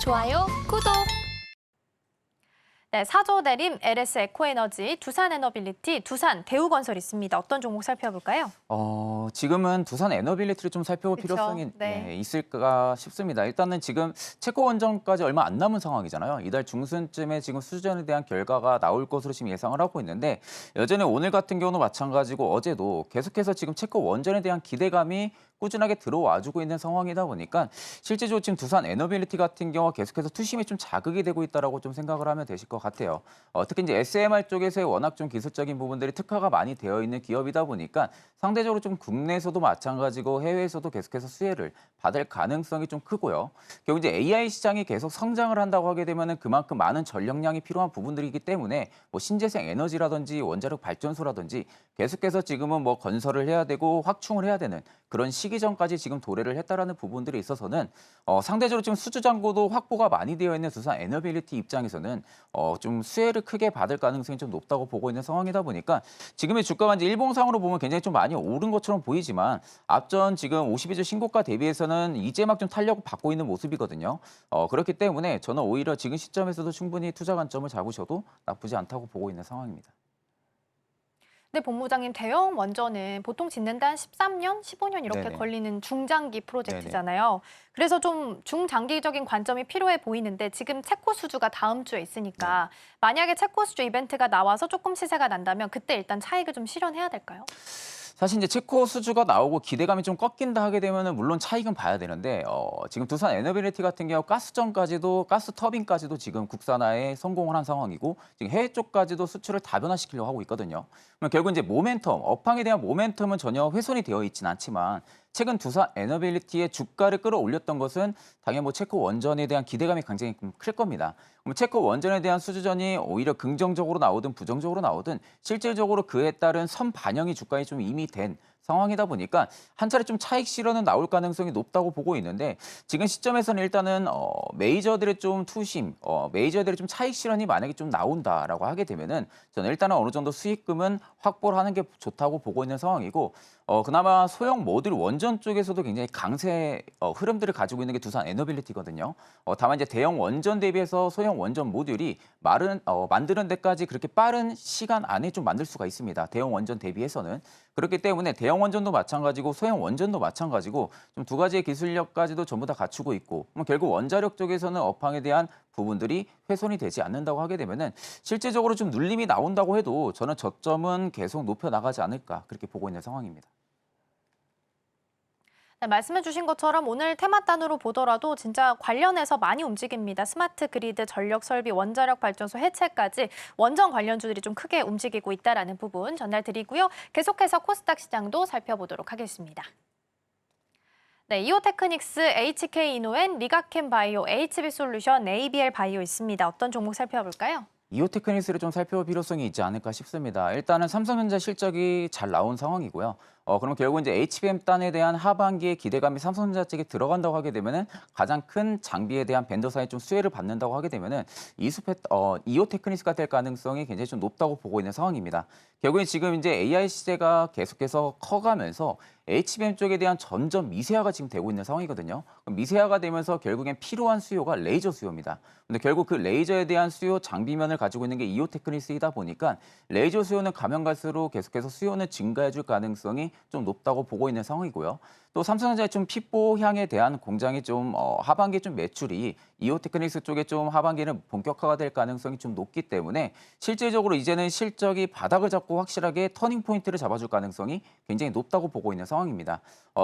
좋아요, 구독! 네, 사조 대림, LS 에코에너지, 두산 에너빌리티, 두산 대우건설 있습니다. 어떤 종목 살펴볼까요? 지금은 두산 에너빌리티를 좀 살펴볼 그쵸? 필요성이 네. 있을까 싶습니다. 일단은 지금 체코 원정까지 얼마 안 남은 상황이잖아요. 이달 중순쯤에 지금 수주전에 대한 결과가 나올 것으로 지금 예상을 하고 있는데 여전히 오늘 같은 경우는 마찬가지고 어제도 계속해서 지금 체코 원전에 대한 기대감이 꾸준하게 들어와주고 있는 상황이다 보니까 실제적으로 지금 두산 에너빌리티 같은 경우가 계속해서 투심이 좀 자극이 되고 있다라고 좀 생각을 하면 되실 것 같아요. 특히 이제 SMR 쪽에서의 워낙 좀 기술적인 부분들이 특화가 많이 되어 있는 기업이다 보니까 상대적으로 좀 국내에서도 마찬가지고 해외에서도 계속해서 수혜를 받을 가능성이 좀 크고요. 결국 이제 AI 시장이 계속 성장을 한다고 하게 되면은 그만큼 많은 전력량이 필요한 부분들이기 때문에 뭐 신재생 에너지라든지 원자력 발전소라든지 계속해서 지금은 뭐 건설을 해야 되고 확충을 해야 되는 그런 시기 전까지 지금 도래를 했다라는 부분들이 있어서는 상대적으로 지금 수주 잔고도 확보가 많이 되어 있는 두산 에너빌리티 입장에서는 좀 수혜를 크게 받을 가능성이 좀 높다고 보고 있는 상황이다 보니까 지금의 주가가 이제 일봉상으로 보면 굉장히 좀 많이 오른 것처럼 보이지만 앞전 지금 52주 신고가 대비해서는 이제 막 좀 탄력을 받고 있는 모습이거든요. 그렇기 때문에 저는 오히려 지금 시점에서도 충분히 투자 관점을 잡으셔도 나쁘지 않다고 보고 있는 상황입니다. 네, 본부장님, 대형 원전은 보통 짓는데 한 13년, 15년 이렇게 네네. 걸리는 중장기 네네. 프로젝트잖아요. 그래서 좀 중장기적인 관점이 필요해 보이는데 지금 체코 수주가 다음 주에 네. 있으니까 만약에 체코 수주 이벤트가 나와서 조금 시세가 난다면 그때 일단 차익을 좀 실현해야 될까요? 사실 이제 체코 수주가 나오고 기대감이 좀 꺾인다 하게 되면은 물론 차익은 봐야 되는데 지금 두산 에너빌리티 같은 경우 가스전까지도 가스 터빈까지도 지금 국산화에 성공을 한 상황이고 지금 해외 쪽까지도 수출을 다변화시키려고 하고 있거든요. 그럼 결국 이제 모멘텀, 업황에 대한 모멘텀은 전혀 훼손이 되어 있지는 않지만 최근 두산 에너빌리티의 주가를 끌어올렸던 것은 당연히 뭐 체코 원전에 대한 기대감이 굉장히 클 겁니다. 그럼 체코 원전에 대한 수주전이 오히려 긍정적으로 나오든 부정적으로 나오든 실질적으로 그에 따른 선반영이 주가에 좀 이미 된 상황이다 보니까 한 차례 좀 차익 실현은 나올 가능성이 높다고 보고 있는데 지금 시점에서는 일단은 메이저들의 좀 투심, 메이저들의 좀 차익 실현이 만약에 좀 나온다라고 하게 되면은 저는 일단은 어느 정도 수익금은 확보를 하는 게 좋다고 보고 있는 상황이고 그나마 소형 모듈 원전 쪽에서도 굉장히 강세 흐름들을 가지고 있는 게 두산 에너빌리티거든요. 다만 이제 대형 원전 대비해서 소형 원전 모듈이 만드는 데까지 그렇게 빠른 시간 안에 좀 만들 수가 있습니다. 대형 원전 대비해서는. 그렇기 때문에 대형 원전도 마찬가지고 소형 원전도 마찬가지고 좀 두 가지의 기술력까지도 전부 다 갖추고 있고 결국 원자력 쪽에서는 업황에 대한 부분들이 훼손이 되지 않는다고 하게 되면은 실질적으로 좀 눌림이 나온다고 해도 저는 저점은 계속 높여 나가지 않을까 그렇게 보고 있는 상황입니다. 네, 말씀해 주신 것처럼 오늘 테마단으로 보더라도 진짜 관련해서 많이 움직입니다. 스마트 그리드, 전력 설비, 원자력 발전소 해체까지 원전 관련주들이 좀 크게 움직이고 있다는 부분 전달드리고요. 계속해서 코스닥 시장도 살펴보도록 하겠습니다. 네, 이오테크닉스, HK이노엔, 리가켄바이오, HB솔루션, ABL 바이오 있습니다. 어떤 종목 살펴볼까요? 이오테크닉스를 좀 살펴볼 필요성이 있지 않을까 싶습니다. 일단은 삼성전자 실적이 잘 나온 상황이고요. 그럼 결국 이제 HBM 단에 대한 하반기의 기대감이 삼성전자 쪽에 들어간다고 하게 되면은 가장 큰 장비에 대한 벤더사에 좀 수혜를 받는다고 하게 되면은 이오테크닉스가 될 가능성이 굉장히 좀 높다고 보고 있는 상황입니다. 결국에 지금 이제 AI 시대가 계속해서 커가면서 HBM 쪽에 대한 점점 미세화가 지금 되고 있는 상황이거든요. 그럼 미세화가 되면서 결국엔 필요한 수요가 레이저 수요입니다. 근데 결국 그 레이저에 대한 수요 장비면을 가지고 있는 게 이오테크닉스이다 보니까 레이저 수요는 가면 갈수록 계속해서 수요는 증가해 줄 가능성이 좀 높다고 보고 있는 상황이고요. 또 삼성전자의 좀 핏보향에 대한 공장이 좀 하반기 좀 매출이 이오테크닉스 쪽에 좀 하반기는 본격화가 될 가능성이 좀 높기 때문에 실질적으로 이제는 실적이 바닥을 잡고 확실하게 터닝 포인트를 잡아줄 가능성이 굉장히 높다고 보고 있는 상황입니다.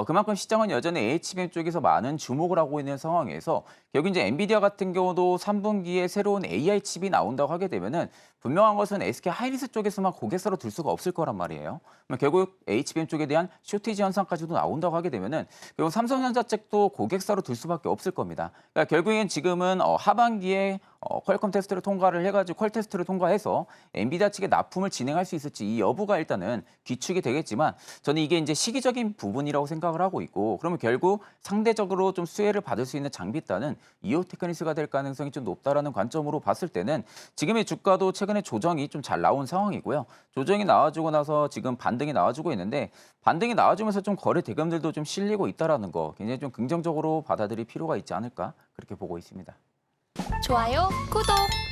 그만큼 시장은 여전히 HBM 쪽에서 많은 주목을 하고 있는 상황에서 결국 이제 엔비디아 같은 경우도 3분기에 새로운 AI 칩이 나온다고 하게 되면은 분명한 것은 SK 하이닉스 쪽에서만 고객사로 둘 수가 없을 거란 말이에요. 그럼 결국 HBM 쪽에 대한 쇼티지 현상까지도 나온다고 하게 되면은 결국 삼성전자 쪽도 고객사로 둘 수밖에 없을 겁니다. 그러니까 결국엔 지금은 하반기에 퀄컴 테스트를 통과를 해가지고 퀄 테스트를 통과해서 엔비디아 측에 납품을 진행할 수 있을지 이 여부가 일단은 귀축이 되겠지만 저는 이게 이제 시기적인 부분이라고 생각을 하고 있고 그러면 결국 상대적으로 좀 수혜를 받을 수 있는 장비단은 이오테크닉스가 될 가능성이 좀 높다라는 관점으로 봤을 때는 지금의 주가도 최근에 조정이 좀 잘 나온 상황이고요. 조정이 나와주고 나서 지금 반등이 나와주고 있는데 반등이 나와주면서 좀 거래 대금들도 좀 실리고 있다라는 거 굉장히 좀 긍정적으로 받아들일 필요가 있지 않을까 그렇게 보고 있습니다. 좋아요, 구독!